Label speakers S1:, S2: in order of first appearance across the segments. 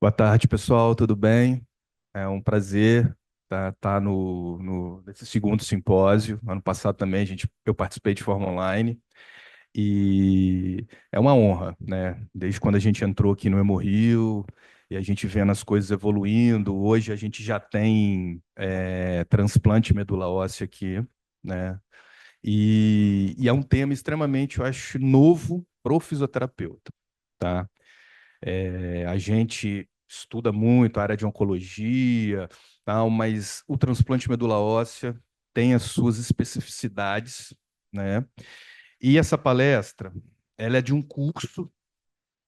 S1: Boa tarde, pessoal, tudo bem? É um prazer estar nesse segundo simpósio. Ano passado também eu participei de forma online e é uma honra, né? Desde quando a gente entrou aqui no Hemorrio e a gente vendo as coisas evoluindo, hoje a gente já tem transplante de medula óssea aqui, né? E é um tema extremamente, eu acho, novo para o fisioterapeuta, tá? A gente estuda muito a área de oncologia, tal, mas o transplante de medula óssea tem as suas especificidades, né? E essa palestra, ela é de um curso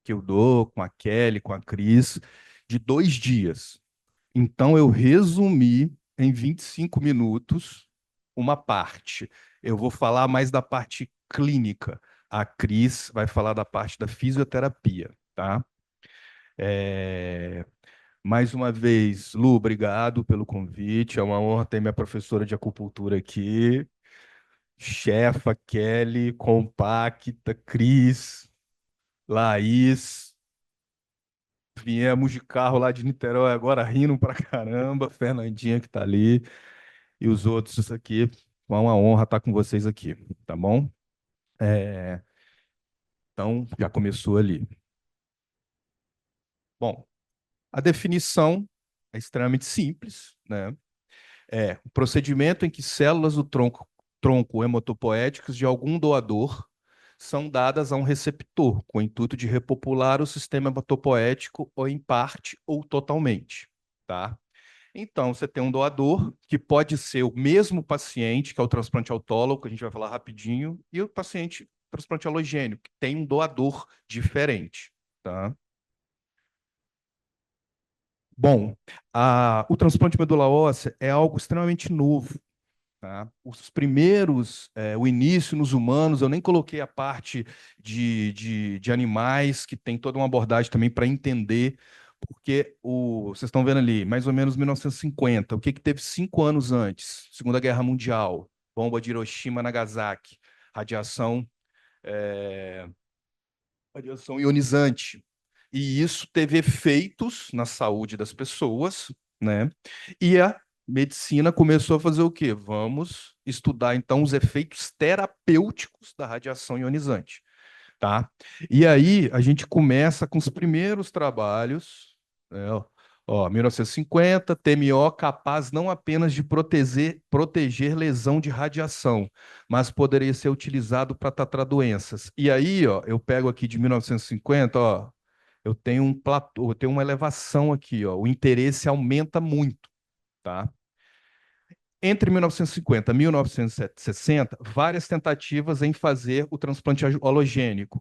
S1: que eu dou com a Kelly, com a Cris, de 2 dias. Então, eu resumi em 25 minutos uma parte. Eu vou falar mais da parte clínica. A Cris vai falar da parte da fisioterapia, tá? É, Mais uma vez, Lu, obrigado pelo convite. É uma honra ter minha professora de acupuntura aqui, chefa Kelly, compacta, Cris, Laís. Viemos de carro lá de Niterói agora rindo pra caramba. Fernandinha que tá ali e os outros aqui. É uma honra estar com vocês aqui, tá bom? É, Então, já começou ali. Bom, a definição é extremamente simples, né? É o procedimento em que células do tronco hematopoéticas de algum doador são dadas a um receptor, com o intuito de repopular o sistema hematopoético ou em parte ou totalmente, tá? Então, você tem um doador, que pode ser o mesmo paciente, que é o transplante autólogo, que a gente vai falar rapidinho, e o paciente transplante halogênico, que tem um doador diferente, tá? Bom, o transplante de medula óssea é algo extremamente novo. Tá? Os primeiros, o início nos humanos, eu nem coloquei a parte de animais, que tem toda uma abordagem também para entender, porque vocês estão vendo ali, mais ou menos 1950, o que que teve 5 anos antes? Segunda Guerra Mundial, bomba de Hiroshima, Nagasaki, radiação, é, radiação ionizante. E isso teve efeitos na saúde das pessoas, né? E a medicina começou a fazer o quê? Vamos estudar então os efeitos terapêuticos da radiação ionizante, tá? E aí a gente começa com os primeiros trabalhos, né? Ó, 1950, TMO capaz não apenas de proteger lesão de radiação, mas poderia ser utilizado para tratar doenças. E aí, ó, eu pego aqui de 1950, ó, eu tenho um platô, eu tenho uma elevação aqui, ó, o interesse aumenta muito, tá? Entre 1950 e 1960, várias tentativas em fazer o transplante halogênico.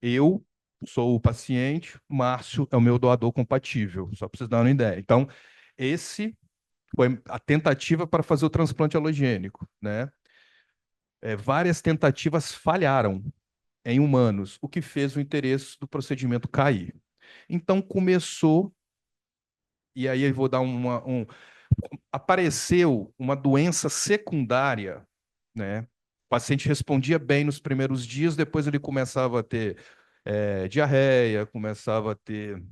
S1: Eu sou o paciente, Márcio é o meu doador compatível, só para vocês darem uma ideia. Então, esse foi a tentativa para fazer o transplante halogênico, né? Várias tentativas falharam em humanos, o que fez o interesse do procedimento cair. Então, começou, e aí eu vou dar apareceu uma doença secundária, né? O paciente respondia bem nos primeiros dias, depois ele começava a ter diarreia, começava a ter,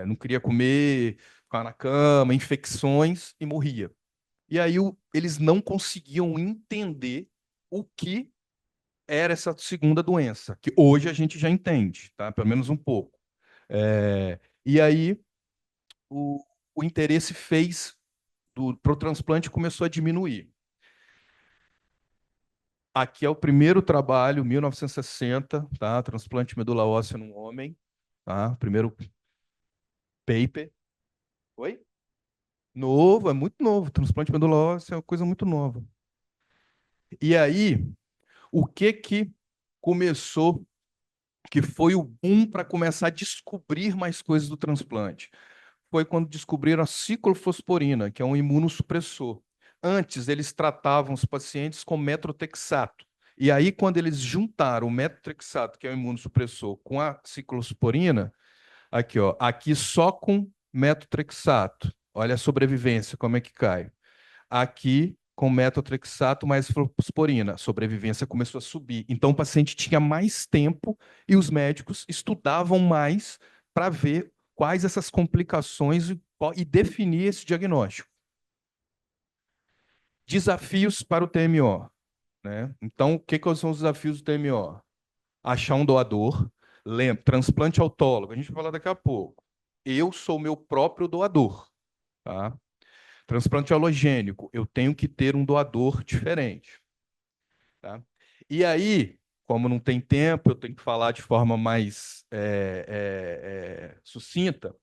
S1: não queria comer, ficava na cama, infecções e morria. E aí eles não conseguiam entender o que era essa segunda doença, que hoje a gente já entende, tá? Pelo menos um pouco. E aí o, o interesse fez para o transplante começou a diminuir. Aqui é o primeiro trabalho, 1960, tá? Transplante de medula óssea num homem, tá? Primeiro paper. Oi? Novo, é muito novo. Transplante de medula óssea é uma coisa muito nova. E aí, o que que começou, que foi o boom para começar a descobrir mais coisas do transplante? Foi quando descobriram a ciclofosforina, que é um imunossupressor. Antes, eles tratavam os pacientes com metrotexato. E aí, quando eles juntaram o metrotexato, que é o imunossupressor, com a ciclosporina, aqui, ó, aqui só com metotrexato. Olha a sobrevivência, como é que cai. Aqui com metotrexato mais fosforina, a sobrevivência começou a subir. Então o paciente tinha mais tempo e os médicos estudavam mais para ver quais essas complicações e definir esse diagnóstico. Desafios para o TMO, né? Então, o que são os desafios do TMO? Achar um doador, transplante autólogo, a gente vai falar daqui a pouco. Eu sou meu próprio doador, tá? Transplante halogênico, eu tenho que ter um doador diferente, tá? E aí, como não tem tempo, eu tenho que falar de forma mais sucinta.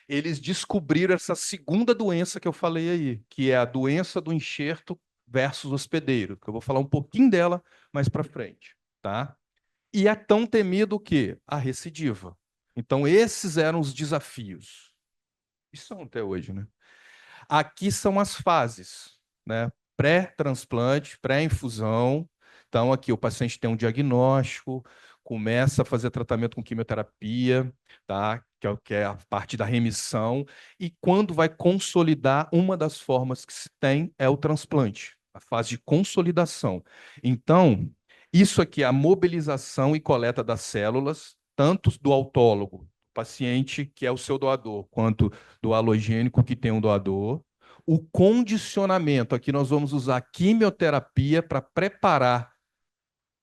S1: Eles descobriram essa segunda doença que eu falei aí, que é a doença do enxerto versus hospedeiro, que eu vou falar um pouquinho dela mais para frente, tá? E é tão temido o quê? A recidiva. Então, esses eram os desafios. E são até hoje, né? Aqui são as fases, né? Pré-transplante, pré-infusão. Então, aqui o paciente tem um diagnóstico, começa a fazer tratamento com quimioterapia, tá? Que é a parte da remissão. E quando vai consolidar, uma das formas que se tem é o transplante, a fase de consolidação. Então, isso aqui é a mobilização e coleta das células, tanto do autólogo, paciente que é o seu doador, quanto do halogênico que tem um doador. O condicionamento, aqui nós vamos usar quimioterapia para preparar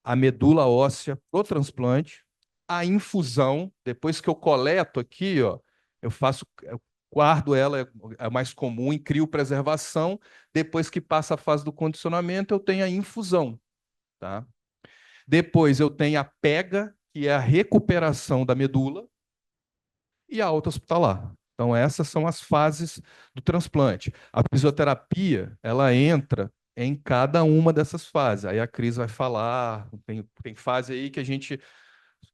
S1: a medula óssea para o transplante. A infusão, depois que eu coleto aqui, ó, eu guardo ela, é mais comum, e crio preservação. Depois que passa a fase do condicionamento, eu tenho a infusão, tá? Depois eu tenho a pega, que é a recuperação da medula, e a alta hospitalar. Então, essas são as fases do transplante. A fisioterapia, ela entra em cada uma dessas fases. Aí a Cris vai falar, tem fase aí que a gente,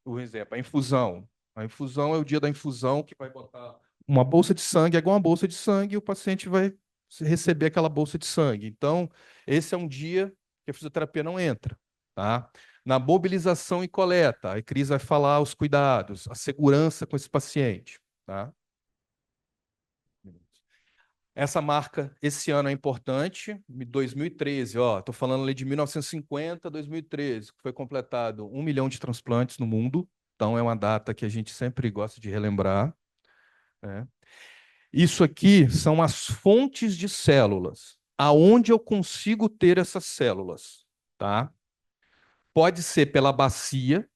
S1: por exemplo, a infusão. A infusão é o dia da infusão que vai botar uma bolsa de sangue, é igual uma bolsa de sangue, e o paciente vai receber aquela bolsa de sangue. Então, esse é um dia que a fisioterapia não entra, tá? Na mobilização e coleta, a Cris vai falar os cuidados, a segurança com esse paciente, tá? Essa marca, esse ano é importante, 2013, ó, tô falando ali de 1950 a 2013, que foi completado 1 milhão de transplantes no mundo, então é uma data que a gente sempre gosta de relembrar, né? Isso aqui são as fontes de células, aonde eu consigo ter essas células, tá? Pode ser pela bacia,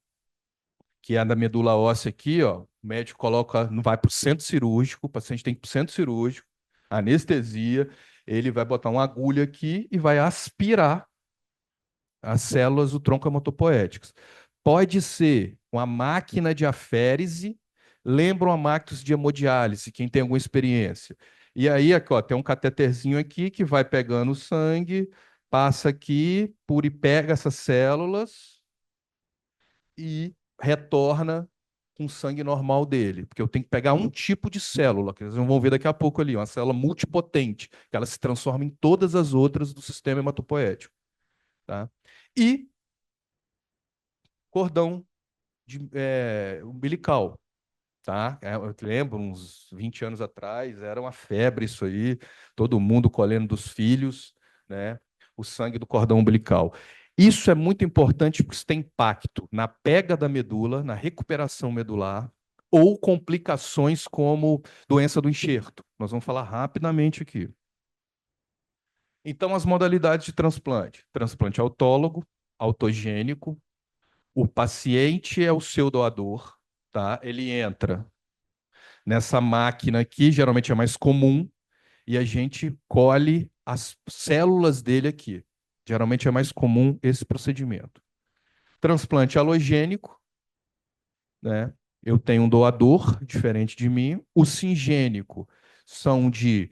S1: que é a da medula óssea aqui, ó. O médico coloca, não vai para o centro cirúrgico, o paciente tem que ir para o centro cirúrgico, anestesia, ele vai botar uma agulha aqui e vai aspirar as células do tronco hematopoéticas. Pode ser uma máquina de aférese, lembra uma máquina de hemodiálise, quem tem alguma experiência. E aí, aqui, ó, tem um cateterzinho aqui que vai pegando o sangue, passa aqui, e pega essas células e retorna com o sangue normal dele, porque eu tenho que pegar um tipo de célula, que vocês vão ver daqui a pouco ali, uma célula multipotente, que ela se transforma em todas as outras do sistema hematopoético, tá? E cordão umbilical, tá? Eu lembro, uns 20 anos atrás, era uma febre isso aí, todo mundo colhendo dos filhos, né? O sangue do cordão umbilical. Isso é muito importante porque isso tem impacto na pega da medula, na recuperação medular, ou complicações como doença do enxerto. Nós vamos falar rapidamente aqui. Então, as modalidades de transplante: transplante autólogo, autogênico. O paciente é o seu doador, tá? Ele entra nessa máquina aqui, geralmente é mais comum, e a gente colhe as células dele aqui. Geralmente é mais comum esse procedimento. Transplante halogênico, né? Eu tenho um doador diferente de mim. O singênico são de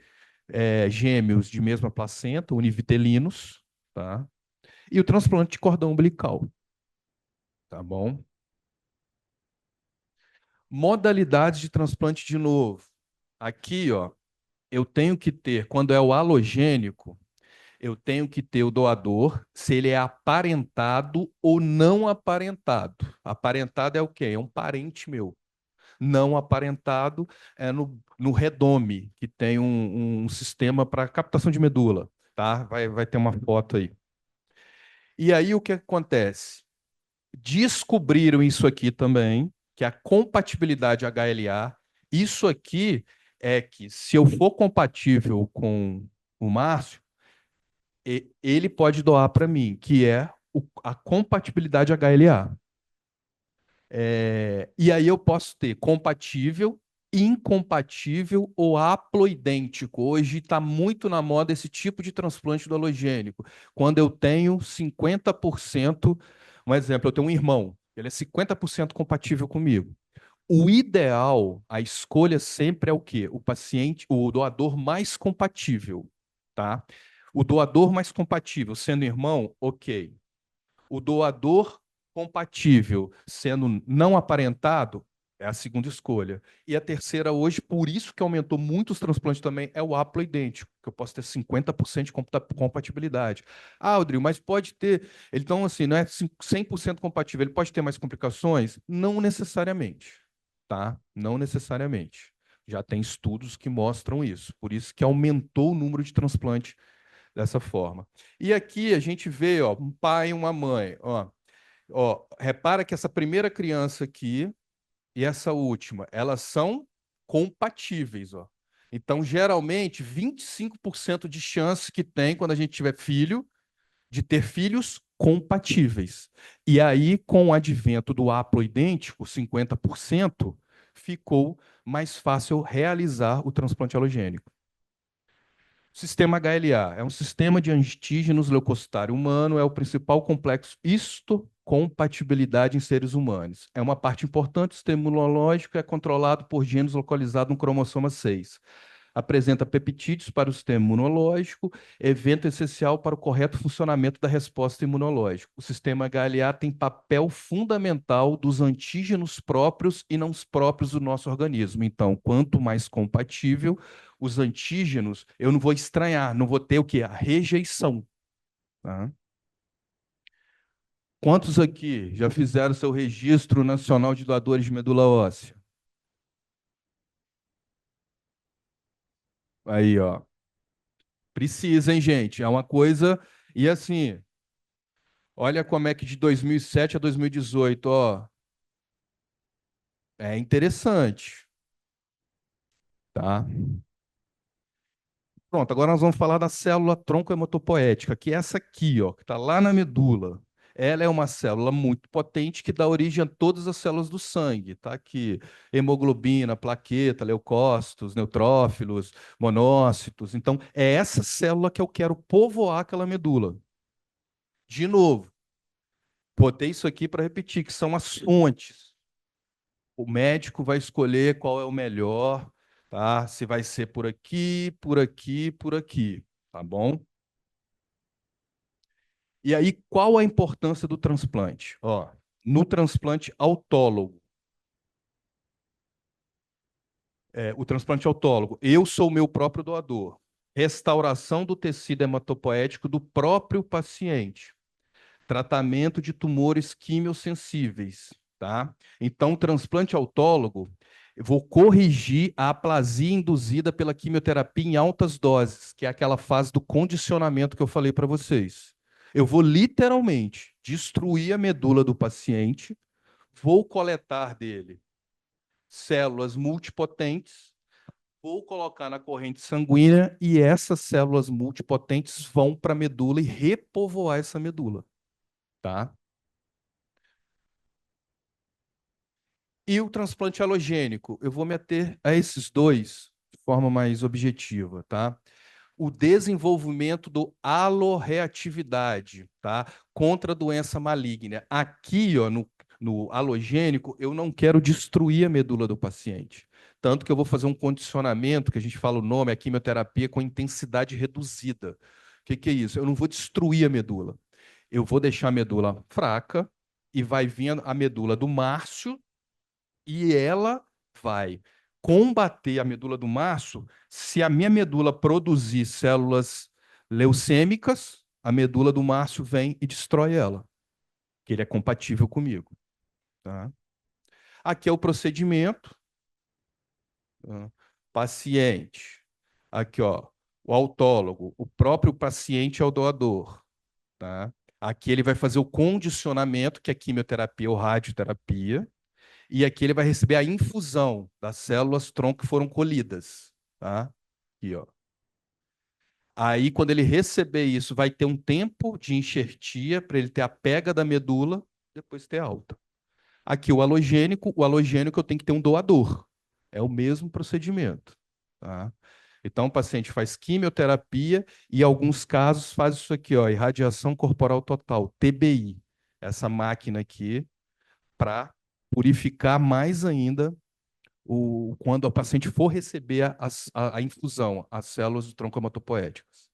S1: gêmeos de mesma placenta, univitelinos, tá? E o transplante de cordão umbilical, tá bom? Modalidades de transplante de novo. Aqui, ó, eu tenho que ter, quando é o halogênico, eu tenho que ter o doador, se ele é aparentado ou não aparentado. Aparentado é o quê? É um parente meu. Não aparentado é no Redome, que tem um sistema para captação de medula, tá? Vai ter uma foto aí. E aí o que acontece? Descobriram isso aqui também, que é a compatibilidade HLA Isso aqui é que, se eu for compatível com o Márcio, ele pode doar para mim, que é a compatibilidade HLA. E aí eu posso ter compatível, incompatível ou haploidêntico. Hoje está muito na moda esse tipo de transplante do halogênico. Quando eu tenho 50%, um exemplo, eu tenho um irmão, ele é 50% compatível comigo. O ideal, a escolha sempre é o quê? O paciente, o doador mais compatível, tá? O doador mais compatível, sendo irmão, ok. O doador compatível, sendo não aparentado, é a segunda escolha. E a terceira hoje, por isso que aumentou muito os transplantes também, é o haploidêntico, que eu posso ter 50% de compatibilidade. Ah, Rodrigo, mas pode ter. Então, assim, não é 100% compatível, ele pode ter mais complicações? Não necessariamente, tá? Não necessariamente. Já tem estudos que mostram isso. Por isso que aumentou o número de transplantes dessa forma. E aqui a gente vê, ó, um pai e uma mãe. Repara que essa primeira criança aqui e essa última, elas são compatíveis, ó. Então, geralmente, 25% de chance que tem quando a gente tiver filho, de ter filhos compatíveis. E aí, com o advento do haploidêntico, 50%, ficou mais fácil realizar o transplante halogênico. Sistema HLA é um sistema de antígenos leucocitário humano, é o principal complexo histocompatibilidade em seres humanos. É uma parte importante do sistema imunológico e é controlado por genes localizados no cromossoma 6. Apresenta peptídeos para o sistema imunológico, evento essencial para o correto funcionamento da resposta imunológica. O sistema HLA tem papel fundamental dos antígenos próprios e não os próprios do nosso organismo. Então, quanto mais compatível, os antígenos, eu não vou estranhar, não vou ter o quê? A rejeição. Tá? Quantos aqui já fizeram seu registro nacional de doadores de medula óssea? Aí, ó. Precisa, hein, gente? É uma coisa. E assim, olha como é que de 2007 a 2018, ó, é interessante, tá? Pronto, agora nós vamos falar da célula tronco hematopoética, que é essa aqui, ó, que está lá na medula. Ela é uma célula muito potente que dá origem a todas as células do sangue, tá? Aqui, hemoglobina, plaqueta, leucócitos, neutrófilos, monócitos. Então, é essa célula que eu quero povoar aquela medula. De novo, botei isso aqui para repetir, que são as fontes. O médico vai escolher qual é o melhor, tá? Se vai ser por aqui, por aqui, por aqui, tá bom? E aí, qual a importância do transplante? Ó, no transplante autólogo, o transplante autólogo, eu sou o meu próprio doador. Restauração do tecido hematopoético do próprio paciente. Tratamento de tumores quimiosensíveis, tá? Então, o transplante autólogo, eu vou corrigir a aplasia induzida pela quimioterapia em altas doses, que é aquela fase do condicionamento que eu falei para vocês. Eu vou literalmente destruir a medula do paciente, vou coletar dele células multipotentes, vou colocar na corrente sanguínea e essas células multipotentes vão para a medula e repovoar essa medula, tá? E o transplante halogênico, eu vou me ater a esses dois de forma mais objetiva, tá? O desenvolvimento do aloreatividade, tá? Contra a doença maligna. Aqui, ó, no halogênico, eu não quero destruir a medula do paciente. Tanto que eu vou fazer um condicionamento, que a gente fala o nome, a quimioterapia com intensidade reduzida. O que que é isso? Eu não vou destruir a medula. Eu vou deixar a medula fraca e vai vir a medula do Márcio e ela vai combater a medula do Márcio. Se a minha medula produzir células leucêmicas, a medula do Márcio vem e destrói ela, que ele é compatível comigo. Tá? Aqui é o procedimento. Tá? Paciente. Aqui, ó, o autólogo. O próprio paciente é o doador. Tá? Aqui ele vai fazer o condicionamento, que é quimioterapia ou radioterapia. E aqui ele vai receber a infusão das células tronco que foram colhidas, tá? Aqui, ó. Aí, quando ele receber isso, vai ter um tempo de enxertia para ele ter a pega da medula, depois ter alta. Aqui o halogênico eu tenho que ter um doador. É o mesmo procedimento, tá? Então, o paciente faz quimioterapia e, em alguns casos, faz isso aqui, ó, irradiação corporal total, TBI. Essa máquina aqui, para purificar mais ainda quando o paciente for receber a infusão, as células do tronco hematopoéticas.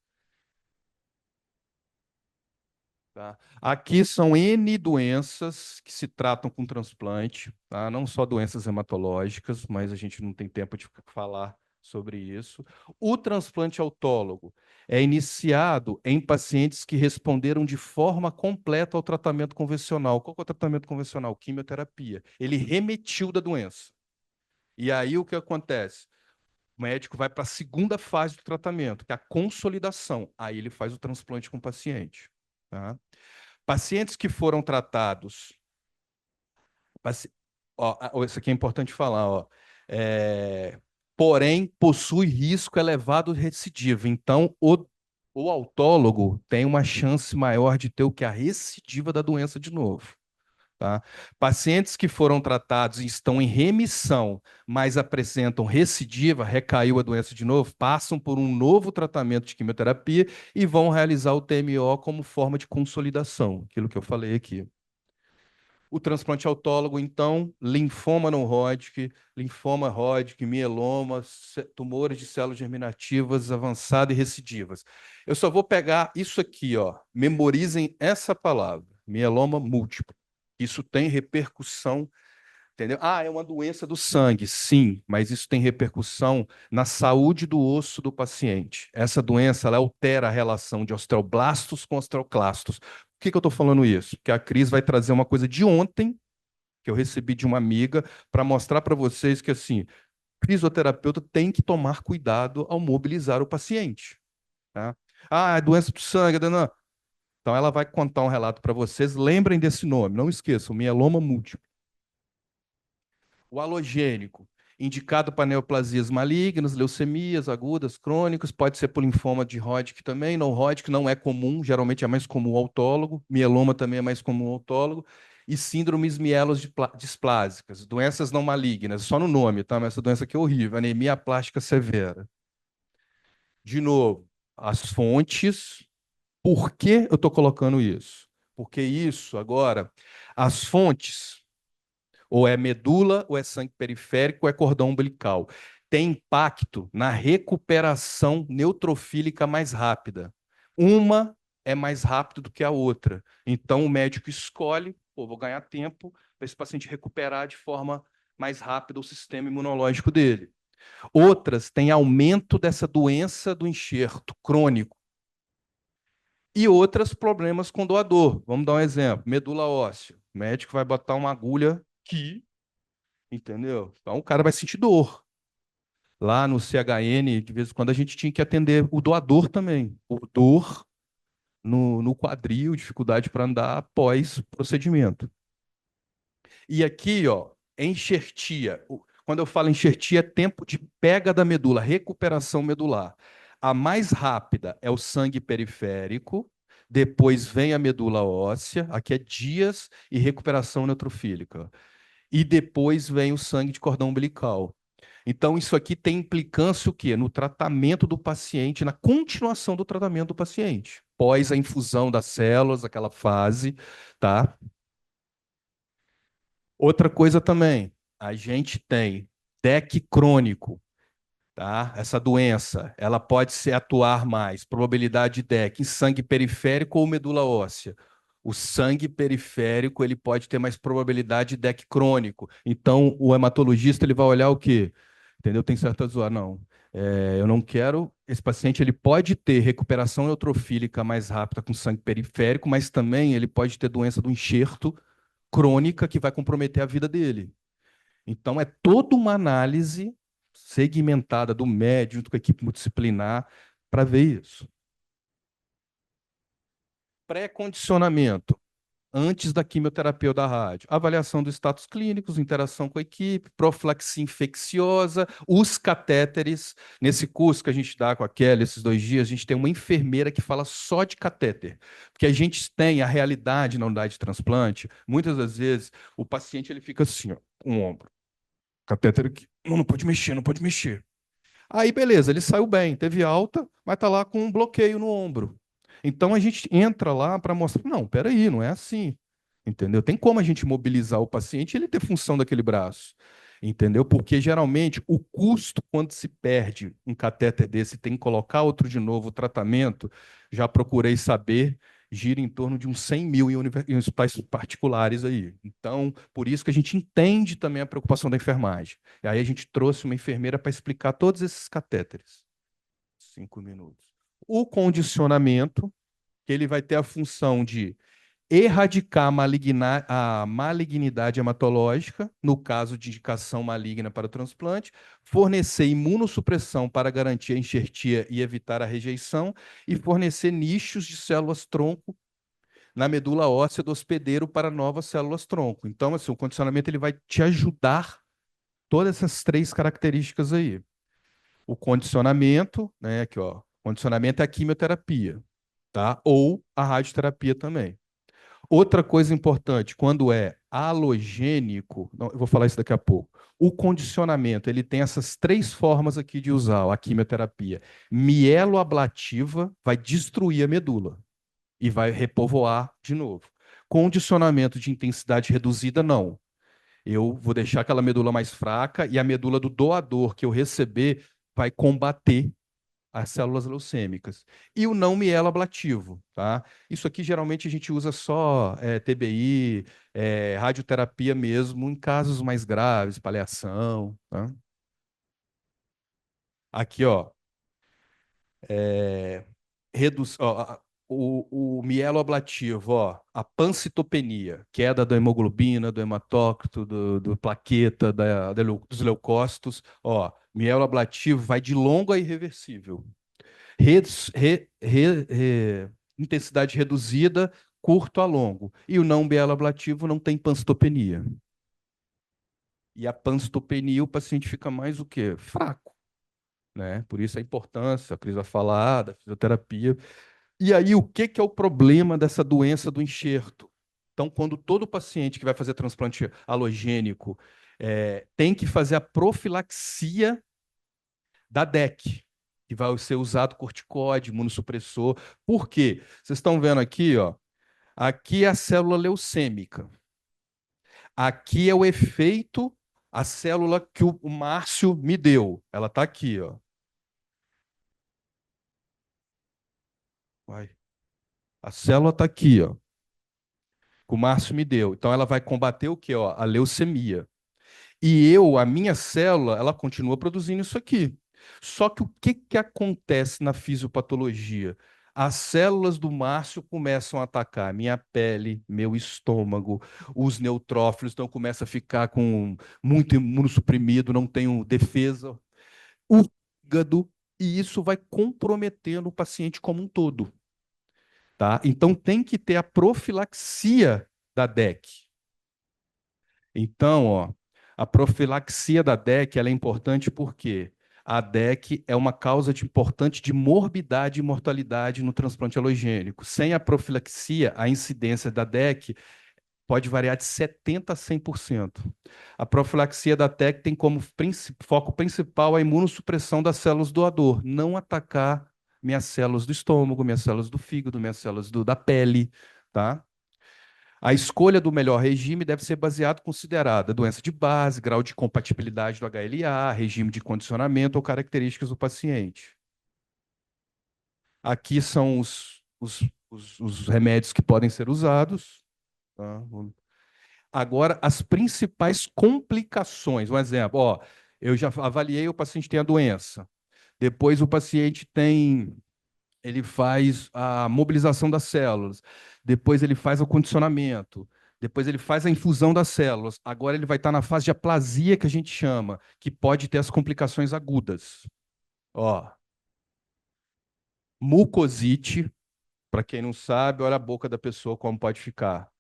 S1: Tá? Aqui são N doenças que se tratam com transplante, tá? Não só doenças hematológicas, mas a gente não tem tempo de falar sobre isso. O transplante autólogo é iniciado em pacientes que responderam de forma completa ao tratamento convencional. Qual que é o tratamento convencional? Quimioterapia. Ele remetiu da doença. E aí o que acontece? O médico vai para a segunda fase do tratamento, que é a consolidação. Aí ele faz o transplante com o paciente. Tá? Pacientes que foram tratados. Ó, isso aqui é importante falar, ó. É, porém, possui risco elevado de recidiva. Então, o autólogo tem uma chance maior de ter o que? A recidiva da doença de novo. Tá? Pacientes que foram tratados e estão em remissão, mas apresentam recidiva, recaiu a doença de novo, passam por um novo tratamento de quimioterapia e vão realizar o TMO como forma de consolidação, aquilo que eu falei aqui. O transplante autólogo, então, linfoma não Hodgkin, linfoma Hodgkin, mieloma, tumores de células germinativas avançadas e recidivas. Eu só vou pegar isso aqui, ó. Memorizem essa palavra, mieloma múltiplo. Isso tem repercussão, entendeu? Ah, é uma doença do sangue. Sim, mas isso tem repercussão na saúde do osso do paciente. Essa doença, ela altera a relação de osteoblastos com osteoclastos. Por que eu estou falando isso? Porque a Cris vai trazer uma coisa de ontem, que eu recebi de uma amiga, para mostrar para vocês que, assim, o fisioterapeuta tem que tomar cuidado ao mobilizar o paciente. Tá? Ah, é doença do sangue. Não. Então, ela vai contar um relato para vocês. Lembrem desse nome, não esqueçam, mieloma múltiplo. O halogênico, indicado para neoplasias malignas, leucemias agudas, crônicas, pode ser por linfoma de Hodgkin também. Não Hodgkin não é comum, geralmente é mais comum o autólogo. Mieloma também é mais comum o autólogo. E síndromes mielodisplásicas, doenças não malignas, só no nome, tá? Mas essa doença aqui é horrível, anemia plástica severa. De novo, as fontes. Por que eu estou colocando isso? Porque isso agora, as fontes. Ou é medula, ou é sangue periférico, ou é cordão umbilical. Tem impacto na recuperação neutrofílica mais rápida. Uma é mais rápido do que a outra. Então o médico escolhe, pô, vou ganhar tempo para esse paciente recuperar de forma mais rápida o sistema imunológico dele. Outras têm aumento dessa doença do enxerto crônico. E outras problemas com doador. Vamos dar um exemplo: medula óssea. O médico vai botar uma agulha aqui. Entendeu? Então o cara vai sentir dor. Lá no CHN, de vez em quando a gente tinha que atender o doador também. Por dor no quadril, dificuldade para andar após o procedimento. E aqui, ó, enxertia. Quando eu falo enxertia, é tempo de pega da medula, recuperação medular. A mais rápida é o sangue periférico, depois vem a medula óssea, aqui é dias e recuperação neutrofílica. E depois vem o sangue de cordão umbilical. Então, isso aqui tem implicância o quê? No tratamento do paciente, na continuação do tratamento do paciente, pós a infusão das células, aquela fase, tá? Outra coisa também, a gente tem DEC crônico, tá? Essa doença, ela pode se atuar mais, probabilidade de DEC em sangue periférico ou medula óssea. O sangue periférico, ele pode ter mais probabilidade de DEC crônico. Então, o hematologista, ele vai olhar o quê? Entendeu? Tem certa zoar, não. Eu não quero. Esse paciente ele pode ter recuperação neutrofílica mais rápida com sangue periférico, mas também ele pode ter doença do enxerto crônica que vai comprometer a vida dele. Então, é toda uma análise segmentada do médico, junto com a equipe multidisciplinar, para ver isso. Pré-condicionamento. antes da quimioterapia ou da rádio. Avaliação dos status clínicos, interação com a equipe, profilaxia infecciosa, os catéteres. Nesse curso que a gente dá com a Kelly esses 2 dias, a gente tem uma enfermeira que fala só de catéter. Porque a gente tem a realidade na unidade de transplante, muitas das vezes o paciente ele fica assim, ó, com o ombro. Catéter aqui. Não, não pode mexer, não pode mexer. Aí, beleza, ele saiu bem, teve alta, mas tá lá com um bloqueio no ombro. Então a gente entra lá para mostrar, não, peraí, não é assim. Entendeu? Tem como a gente mobilizar o paciente e ele ter função daquele braço. Entendeu? Porque geralmente o custo, quando se perde um catéter desse, e tem que colocar outro de novo, o tratamento, já procurei saber, gira em torno de uns 100 mil em hospitais particulares aí. Então, por isso que a gente entende também a preocupação da enfermagem. E aí a gente trouxe uma enfermeira para explicar todos esses catéteres. 5 minutos. O condicionamento, que ele vai ter a função de erradicar a malignidade hematológica, no caso de indicação maligna para o transplante, fornecer imunossupressão para garantir a enxertia e evitar a rejeição, e fornecer nichos de células-tronco na medula óssea do hospedeiro para novas células-tronco. Então, assim, o condicionamento ele vai te ajudar todas essas 3 características aí. O condicionamento, né, aqui, ó, condicionamento é a quimioterapia, tá? Ou a radioterapia também. Outra coisa importante, quando é halogênico, não, eu vou falar isso daqui a pouco. O condicionamento, ele tem essas 3 formas aqui de usar a quimioterapia. Mieloablativa vai destruir a medula e vai repovoar de novo. Condicionamento de intensidade reduzida, não. Eu vou deixar aquela medula mais fraca e a medula do doador que eu receber vai combater as células leucêmicas. E o não mieloablativo, tá? Isso aqui geralmente a gente usa só TBI, radioterapia mesmo, em casos mais graves, paliação, tá? Aqui, ó, é, o mieloablativo, ó, a pancitopenia, queda da hemoglobina, do hematócrito, do plaqueta, dos leucócitos, ó, mieloablativo vai de longo a irreversível. Intensidade reduzida, curto a longo. E o não mieloablativo não tem pancitopenia. E a pancitopenia, o paciente fica mais o quê? Fraco, né? Por isso a importância, a Cris vai falar, da fisioterapia. E aí, o que que é o problema dessa doença do enxerto? Então, quando todo paciente que vai fazer transplante alogênico tem que fazer a profilaxia da DEC, que vai ser usado corticóide, imunossupressor. Por quê? Vocês estão vendo aqui, ó. Aqui é a célula leucêmica. Aqui é o efeito, a célula que o Márcio me deu. Ela está aqui, ó. Vai. A célula está aqui, ó. Que o Márcio me deu. Então ela vai combater o quê? Ó? A leucemia. E a minha célula, ela continua produzindo isso aqui. Só que o que que acontece na fisiopatologia? As células do Márcio começam a atacar minha pele, meu estômago, os neutrófilos, então começa a ficar com muito imunossuprimido, não tenho defesa, o fígado, e isso vai comprometendo o paciente como um todo, tá? Então tem que ter a profilaxia da DEC. Então, ó, a profilaxia da DEC ela é importante porque a DEC é uma causa importante de morbidade e mortalidade no transplante alogênico. Sem a profilaxia, a incidência da DEC pode variar de 70% a 100%. A profilaxia da DEC tem como foco principal a imunossupressão das células doador, não atacar minhas células do estômago, minhas células do fígado, minhas células da pele, tá? A escolha do melhor regime deve ser baseado considerada doença de base, grau de compatibilidade do HLA, regime de condicionamento ou características do paciente. Aqui são os remédios que podem ser usados. Tá? Agora, as principais complicações. Um exemplo, ó, eu já avaliei, o paciente tem a doença. Depois o paciente tem ele faz a mobilização das células, depois ele faz o condicionamento, depois ele faz a infusão das células. Agora ele vai estar na fase de aplasia, que a gente chama, que pode ter as complicações agudas. Ó, mucosite, para quem não sabe, olha a boca da pessoa como pode ficar.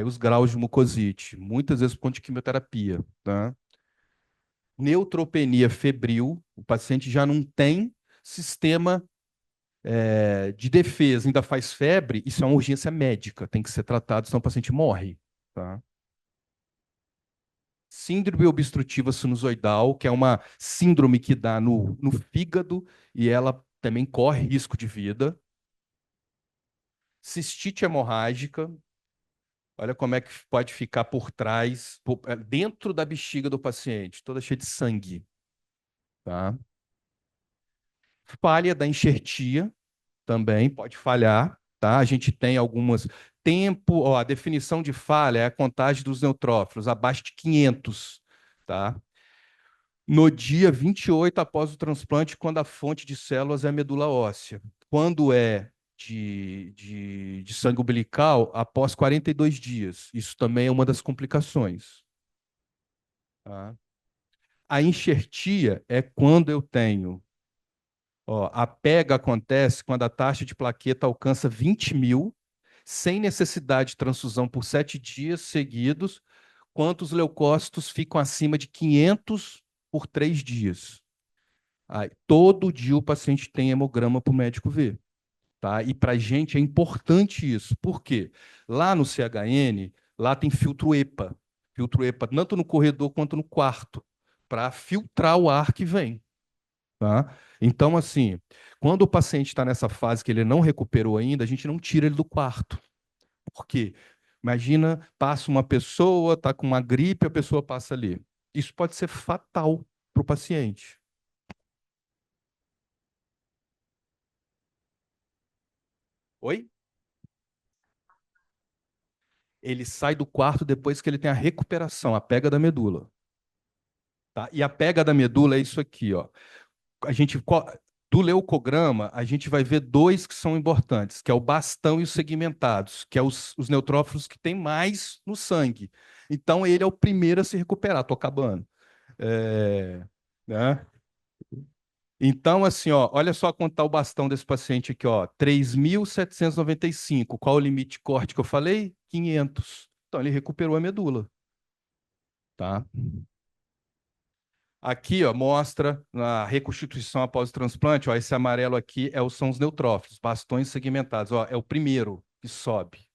S1: Os graus de mucosite, muitas vezes por conta de quimioterapia, tá? Neutropenia febril, o paciente já não tem sistema de defesa, ainda faz febre, isso é uma urgência médica, tem que ser tratado, senão o paciente morre, tá? Síndrome obstrutiva sinusoidal, que é uma síndrome que dá no fígado e ela também corre risco de vida. Cistite hemorrágica, olha como é que pode ficar por trás, dentro da bexiga do paciente, toda cheia de sangue, tá? Falha da enxertia também pode falhar, tá? A gente tem algumas tempo, ó, a definição de falha é a contagem dos neutrófilos abaixo de 500, tá? No dia 28 após o transplante, quando a fonte de células é a medula óssea. Quando é de sangue umbilical, após 42 dias. Isso também é uma das complicações. Tá? A enxertia é quando eu tenho. Ó, a pega acontece quando a taxa de plaqueta alcança 20.000, sem necessidade de transfusão por 7 dias seguidos, quanto os leucócitos ficam acima de 500 por 3 dias. Aí, todo dia o paciente tem hemograma para o médico ver. Tá? E para a gente é importante isso. Por quê? Lá no CHN, lá tem filtro EPA. Filtro EPA tanto no corredor quanto no quarto, para filtrar o ar que vem. Tá? Então, assim, quando o paciente está nessa fase que ele não recuperou ainda, a gente não tira ele do quarto. Por quê? Imagina, passa uma pessoa, está com uma gripe, a pessoa passa ali. Isso pode ser fatal para o paciente. Oi? Ele sai do quarto depois que ele tem a recuperação, a pega da medula. Tá? E a pega da medula é isso aqui, ó. A gente, do leucograma, a gente vai ver dois que são importantes, que é o bastão e os segmentados, que é os neutrófilos que tem mais no sangue. Então, ele é o primeiro a se recuperar. Tô acabando. Né? Então, assim, ó, olha só quanto tá o bastão desse paciente aqui, ó, 3.795. Qual o limite de corte que eu falei? 500. Então, ele recuperou a medula, tá? Aqui, ó, mostra a reconstituição após o transplante, ó, esse amarelo aqui são os neutrófilos, bastões segmentados, ó, é o primeiro que sobe.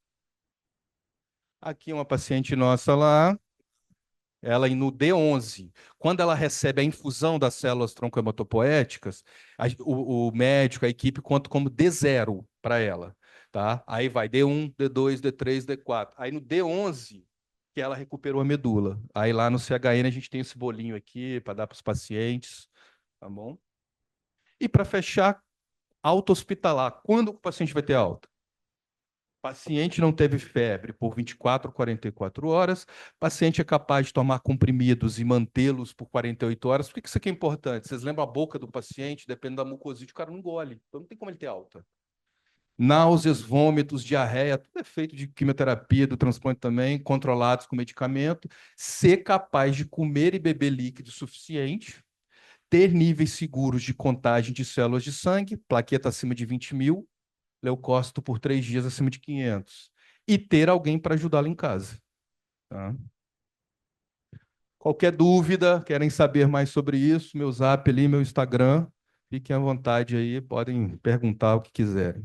S1: Aqui uma paciente nossa lá, ela no D11, quando ela recebe a infusão das células troncohematopoéticas, o médico, a equipe conta como D0 para ela, tá? Aí vai D1, D2, D3, D4. Aí no D11 que ela recuperou a medula. Aí lá no CHN a gente tem esse bolinho aqui para dar para os pacientes, tá bom? E para fechar, alta hospitalar. Quando o paciente vai ter alta? Paciente não teve febre por 24 a 44 horas, paciente é capaz de tomar comprimidos e mantê-los por 48 horas. Por que isso aqui é importante? Vocês lembram a boca do paciente, dependendo da mucosite, o cara não engole, então não tem como ele ter alta. Náuseas, vômitos, diarreia, tudo é feito de quimioterapia, do transplante também, controlados com medicamento. Ser capaz de comer e beber líquido suficiente, ter níveis seguros de contagem de células de sangue, plaqueta acima de 20.000, leucócito por 3 dias acima de 500. E ter alguém para ajudá-lo em casa. Tá? Qualquer dúvida, querem saber mais sobre isso, meu zap ali, meu Instagram, fiquem à vontade aí, podem perguntar o que quiserem.